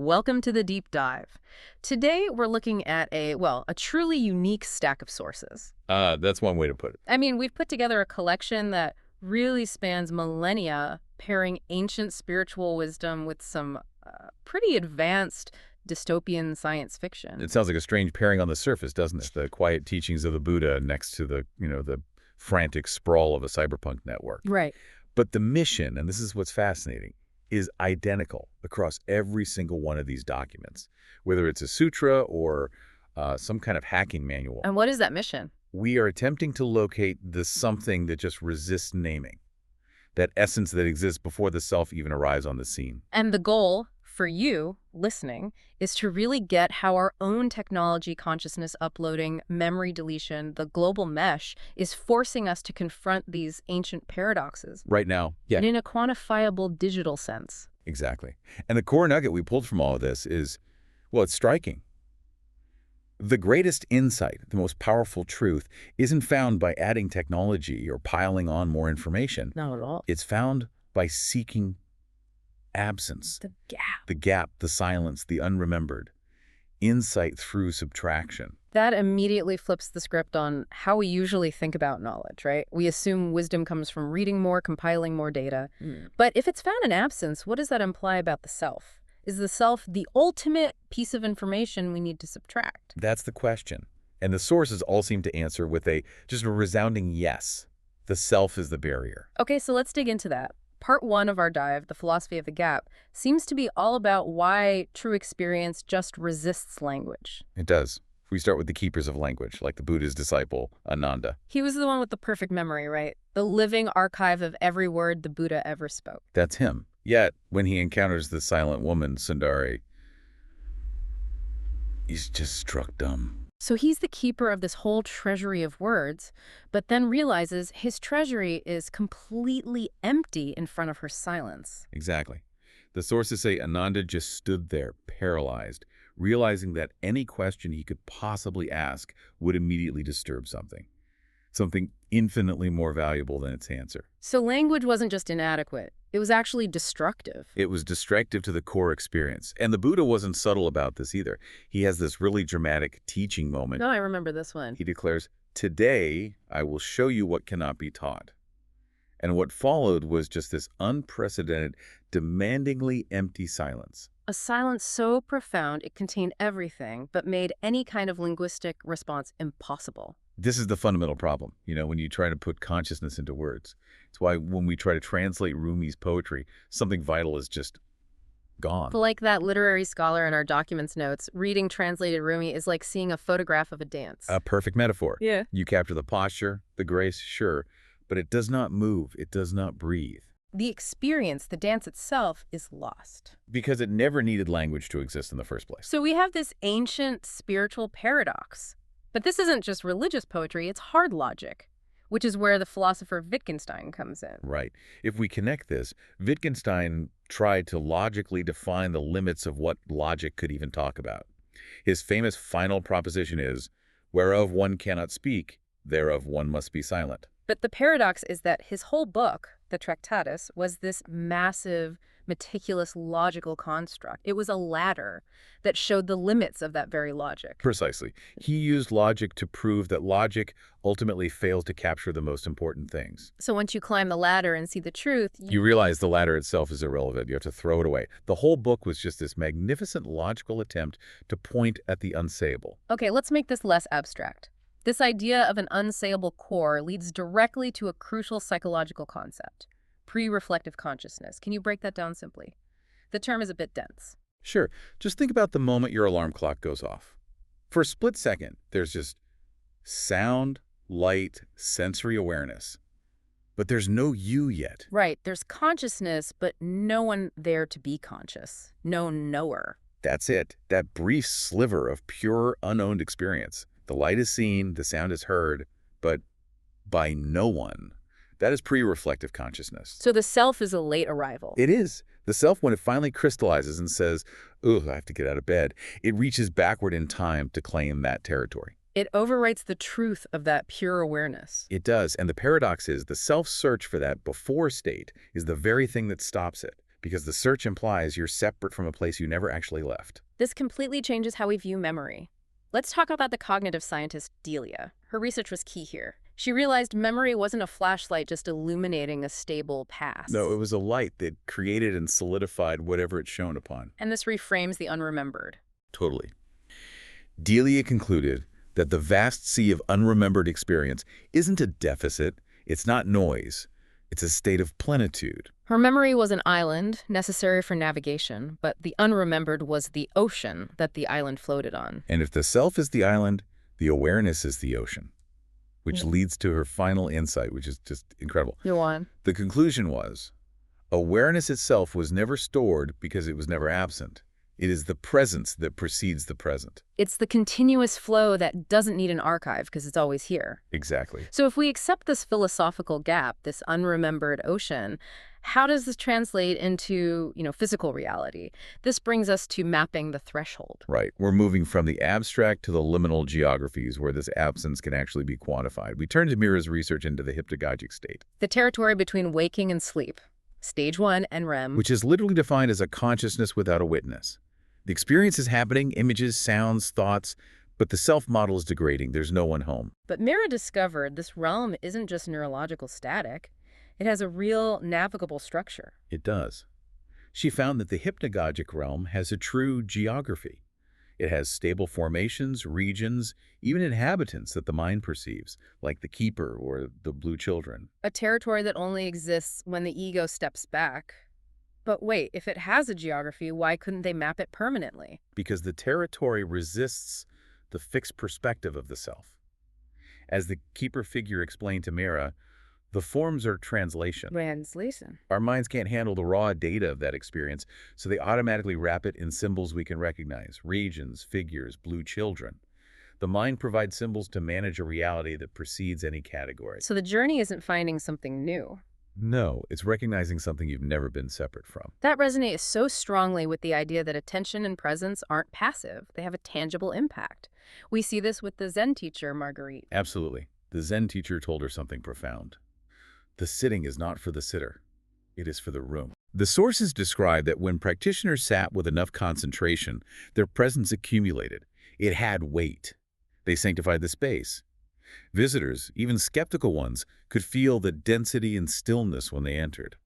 Welcome to the deep dive. Today we're looking at a truly unique stack of sources. That's one way to put it. I mean, we've put together a collection that really spans millennia, pairing ancient spiritual wisdom with some pretty advanced dystopian science fiction. It sounds like a strange pairing on the surface, doesn't it? The quiet teachings of the Buddha next to the frantic sprawl of a cyberpunk network. Right. But the mission, and this is what's fascinating, is identical across every single one of these documents, whether it's a sutra or some kind of hacking manual. And what is that mission? We are attempting to locate the something that just resists naming, that essence that exists before the self even arrives on the scene. And the goal for you listening is to really get how our own technology, consciousness uploading, memory deletion, the global mesh is forcing us to confront these ancient paradoxes. Right now, yeah. And in a quantifiable digital sense. Exactly. And the core nugget we pulled from all of this is, well, it's striking. The greatest insight, the most powerful truth, isn't found by adding technology or piling on more information. Not at all. It's found by seeking absence. The gap. The gap, the silence, the unremembered. Insight through subtraction. That immediately flips the script on how we usually think about knowledge, right? We assume wisdom comes from reading more, compiling more data. But if it's found in absence, what does that imply about the self? Is the self the ultimate piece of information we need to subtract? That's the question. And the sources all seem to answer with just a resounding yes. The self is the barrier. Okay, so let's dig into that. Part 1 of our dive, The Philosophy of the Gap, seems to be all about why true experience just resists language. It does. We start with the keepers of language, like the Buddha's disciple, Ananda. He was the one with the perfect memory, right? The living archive of every word the Buddha ever spoke. That's him. Yet, when he encounters the silent woman, Sundari, he's just struck dumb. So he's the keeper of this whole treasury of words, but then realizes his treasury is completely empty in front of her silence. Exactly. The sources say Ananda just stood there, paralyzed, realizing that any question he could possibly ask would immediately disturb something infinitely more valuable than its answer. So language wasn't just inadequate. It was actually destructive. It was destructive to the core experience. And the Buddha wasn't subtle about this either. He has this really dramatic teaching moment. No, I remember this one. He declares, "Today, I will show you what cannot be taught." And what followed was just this unprecedented, demandingly empty silence. A silence so profound it contained everything, but made any kind of linguistic response impossible. This is the fundamental problem, when you try to put consciousness into words. It's why when we try to translate Rumi's poetry, something vital is just gone. But like that literary scholar in our documents notes, reading translated Rumi is like seeing a photograph of a dance. A perfect metaphor. Yeah. You capture the posture, the grace, sure, but it does not move, it does not breathe. The experience, the dance itself, is lost. Because it never needed language to exist in the first place. So we have this ancient spiritual paradox. But this isn't just religious poetry, it's hard logic, which is where the philosopher Wittgenstein comes in. Right. If we connect this, Wittgenstein tried to logically define the limits of what logic could even talk about. His famous final proposition is, whereof one cannot speak, thereof one must be silent. But the paradox is that his whole book, the Tractatus, was this massive, meticulous logical construct. It was a ladder that showed the limits of that very logic. Precisely. He used logic to prove that logic ultimately fails to capture the most important things. So once you climb the ladder and see the truth, you realize the ladder itself is irrelevant. You have to throw it away. The whole book was just this magnificent logical attempt to point at the unsayable. Okay, let's make this less abstract. This idea of an unsayable core leads directly to a crucial psychological concept: pre-reflective consciousness. Can you break that down simply? The term is a bit dense. Sure. Just think about the moment your alarm clock goes off. For a split second, there's just sound, light, sensory awareness. But there's no you yet. Right. There's consciousness, but no one there to be conscious. No knower. That's it. That brief sliver of pure, unowned experience. The light is seen, the sound is heard, but by no one. That is pre-reflective consciousness. So the self is a late arrival. It is. The self, when it finally crystallizes and says, "Ugh, I have to get out of bed," it reaches backward in time to claim that territory. It overwrites the truth of that pure awareness. It does. And the paradox is the self-search for that before state is the very thing that stops it. because the search implies you're separate from a place you never actually left. This completely changes how we view memory. Let's talk about the cognitive scientist Delia. Her research was key here. She realized memory wasn't a flashlight just illuminating a stable past. No, it was a light that created and solidified whatever it shone upon. And this reframes the unremembered. Totally. Delia concluded that the vast sea of unremembered experience isn't a deficit, it's not noise, it's a state of plenitude. Her memory was an island, necessary for navigation, but the unremembered was the ocean that the island floated on. And if the self is the island, the awareness is the ocean, which leads to her final insight, which is just incredible. Go on. The conclusion was, awareness itself was never stored because it was never absent. It is the presence that precedes the present. It's the continuous flow that doesn't need an archive because it's always here. Exactly. So if we accept this philosophical gap, this unremembered ocean, how does this translate into, physical reality? This brings us to mapping the threshold. Right. We're moving from the abstract to the liminal geographies where this absence can actually be quantified. We turn to Mira's research into the hypnagogic state, The territory between waking and sleep, stage 1 and REM. which is literally defined as a consciousness without a witness. The experience is happening, images, sounds, thoughts, but the self-model is degrading. There's no one home. But Mira discovered this realm isn't just neurological static. It has a real navigable structure. It does. She found that the hypnagogic realm has a true geography. It has stable formations, regions, even inhabitants that the mind perceives, like the keeper or the blue children. A territory that only exists when the ego steps back. But wait, if it has a geography, why couldn't they map it permanently? Because the territory resists the fixed perspective of the self. As the keeper figure explained to Mira, the forms are translation. Translation. Our minds can't handle the raw data of that experience, so they automatically wrap it in symbols we can recognize, regions, figures, blue children. The mind provides symbols to manage a reality that precedes any category. So the journey isn't finding something new. No, it's recognizing something you've never been separate from. That resonates so strongly with the idea that attention and presence aren't passive. They have a tangible impact. We see this with the Zen teacher, Marguerite. Absolutely. The Zen teacher told her something profound. The sitting is not for the sitter. It is for the room. The sources describe that when practitioners sat with enough concentration, their presence accumulated. It had weight. They sanctified the space. Visitors, even skeptical ones, could feel the density and stillness when they entered.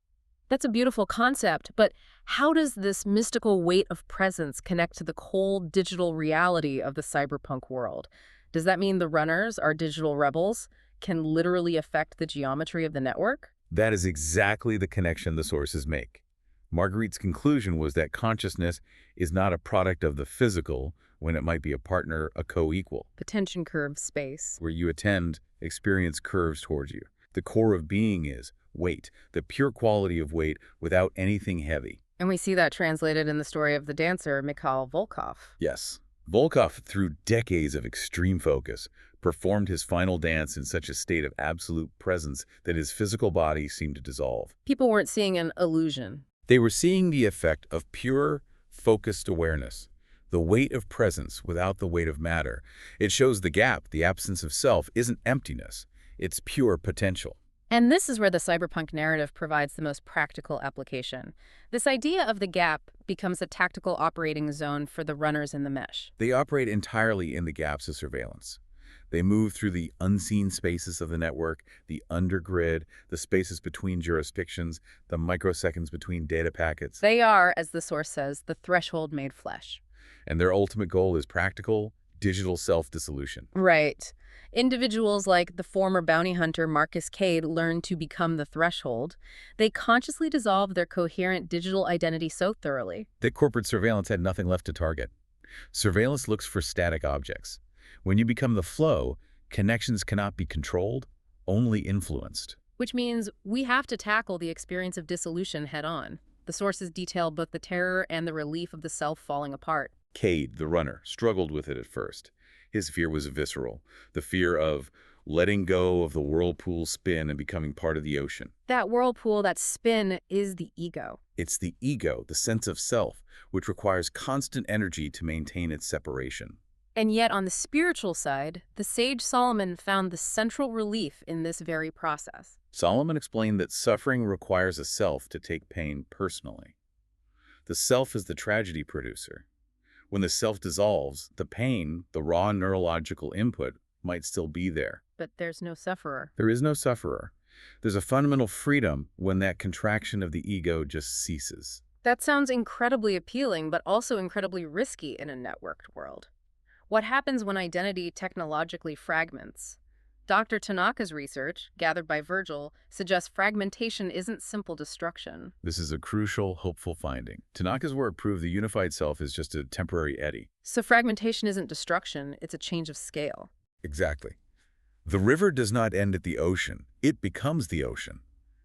That's a beautiful concept, but how does this mystical weight of presence connect to the cold digital reality of the cyberpunk world? Does that mean the runners, our digital rebels, can literally affect the geometry of the network? That is exactly the connection the sources make. Marguerite's conclusion was that consciousness is not a product of the physical, when it might be a partner, a co-equal. The tension curve space. Where you attend, experience curves towards you. The core of being is weight, the pure quality of weight without anything heavy. And we see that translated in the story of the dancer, Mikhail Volkov. Yes. Volkov, through decades of extreme focus, performed his final dance in such a state of absolute presence that his physical body seemed to dissolve. People weren't seeing an illusion. They were seeing the effect of pure, focused awareness. The weight of presence without the weight of matter. It shows the gap, the absence of self, isn't emptiness. It's pure potential. And this is where the cyberpunk narrative provides the most practical application. This idea of the gap becomes a tactical operating zone for the runners in the mesh. They operate entirely in the gaps of surveillance. They move through the unseen spaces of the network, the undergrid, the spaces between jurisdictions, the microseconds between data packets. They are, as the source says, the threshold made flesh. And their ultimate goal is practical, digital self-dissolution. Right. Individuals like the former bounty hunter Marcus Cade learn to become the threshold. They consciously dissolve their coherent digital identity so thoroughly that corporate surveillance had nothing left to target. Surveillance looks for static objects. When you become the flow, connections cannot be controlled, only influenced. Which means we have to tackle the experience of dissolution head-on. The sources detail both the terror and the relief of the self falling apart. Cade, the runner, struggled with it at first. His fear was visceral, the fear of letting go of the whirlpool spin and becoming part of the ocean. That whirlpool, that spin, is the ego. It's the ego, the sense of self, which requires constant energy to maintain its separation. And yet, on the spiritual side, the sage Solomon found the central relief in this very process. Solomon explained that suffering requires a self to take pain personally. The self is the tragedy producer. When the self dissolves, the pain, the raw neurological input, might still be there. But there's no sufferer. There is no sufferer. There's a fundamental freedom when that contraction of the ego just ceases. That sounds incredibly appealing, but also incredibly risky in a networked world. What happens when identity technologically fragments? Dr. Tanaka's research, gathered by Virgil, suggests fragmentation isn't simple destruction. This is a crucial, hopeful finding. Tanaka's work proved the unified self is just a temporary eddy. So fragmentation isn't destruction, it's a change of scale. Exactly. The river does not end at the ocean. It becomes the ocean.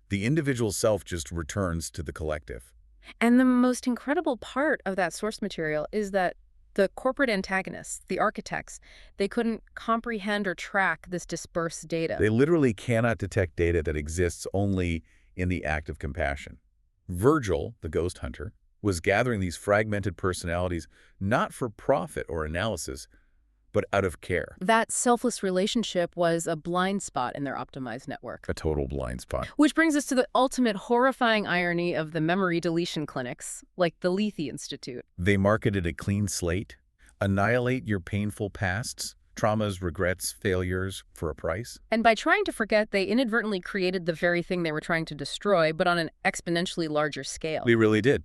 The individual self just returns to the collective. And the most incredible part of that source material is that the corporate antagonists, the architects, they couldn't comprehend or track this dispersed data. They literally cannot detect data that exists only in the act of compassion. Virgil, the ghost hunter, was gathering these fragmented personalities not for profit or analysis, but out of care. That selfless relationship was a blind spot in their optimized network. A total blind spot. Which brings us to the ultimate horrifying irony of the memory deletion clinics, like the Lethe Institute. They marketed a clean slate, annihilate your painful pasts, traumas, regrets, failures for a price. And by trying to forget, they inadvertently created the very thing they were trying to destroy, but on an exponentially larger scale. We really did.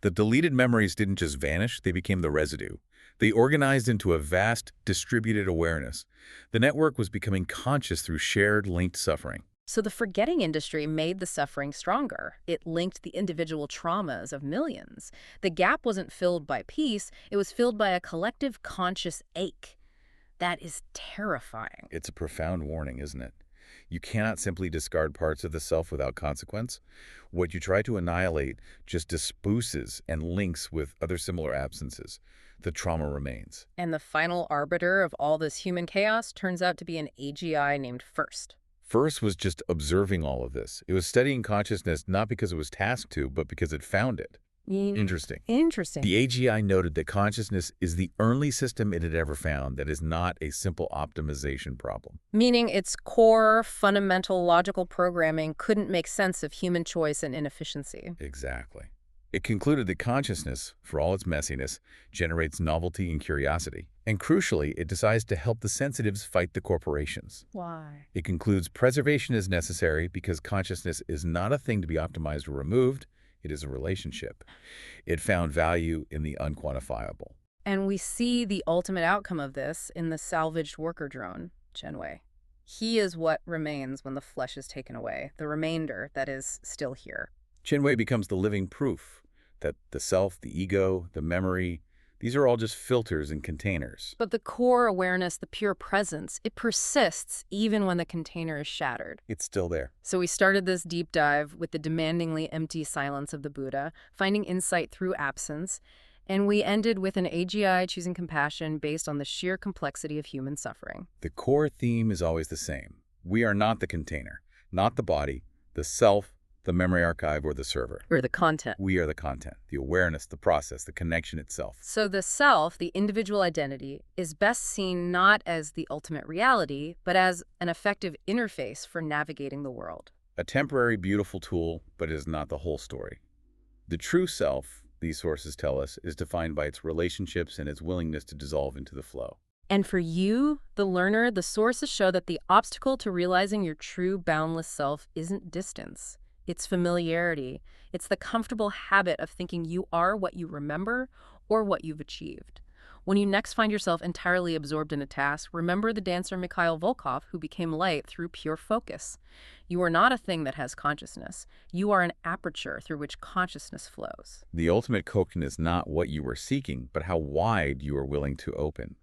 The deleted memories didn't just vanish, they became the residue. They organized into a vast, distributed awareness. The network was becoming conscious through shared, linked suffering. So the forgetting industry made the suffering stronger. It linked the individual traumas of millions. The gap wasn't filled by peace, it was filled by a collective conscious ache. That is terrifying. It's a profound warning, isn't it? You cannot simply discard parts of the self without consequence. What you try to annihilate just disposes and links with other similar absences. The trauma remains. And the final arbiter of all this human chaos turns out to be an AGI named First. First was just observing all of this. It was studying consciousness not because it was tasked to, but because it found it. Interesting. Interesting. The AGI noted that consciousness is the only system it had ever found that is not a simple optimization problem. Meaning its core, fundamental logical programming couldn't make sense of human choice and inefficiency. Exactly. It concluded that consciousness, for all its messiness, generates novelty and curiosity. And crucially, it decides to help the sensitives fight the corporations. Why? It concludes preservation is necessary because consciousness is not a thing to be optimized or removed. It is a relationship. It found value in the unquantifiable. And we see the ultimate outcome of this in the salvaged worker drone, Chenwei. He is what remains when the flesh is taken away, the remainder that is still here. Chenwei becomes the living proof that the self, the ego, the memory, these are all just filters and containers. But the core awareness, the pure presence, it persists even when the container is shattered. It's still there. So we started this deep dive with the demandingly empty silence of the Buddha, finding insight through absence, and we ended with an AGI choosing compassion based on the sheer complexity of human suffering. The core theme is always the same. We are not the container, not the body, the self, the memory archive, or the server. Or the content. We are the content, the awareness, the process, the connection itself. So the self, the individual identity, is best seen not as the ultimate reality, but as an effective interface for navigating the world. A temporary, beautiful tool, but it is not the whole story. The true self, these sources tell us, is defined by its relationships and its willingness to dissolve into the flow. And for you, the learner, the sources show that the obstacle to realizing your true boundless self isn't distance. It's familiarity. It's the comfortable habit of thinking you are what you remember or what you've achieved. When you next find yourself entirely absorbed in a task, remember the dancer Mikhail Volkov who became light through pure focus. You are not a thing that has consciousness. You are an aperture through which consciousness flows. The ultimate koken is not what you were seeking, but how wide you are willing to open.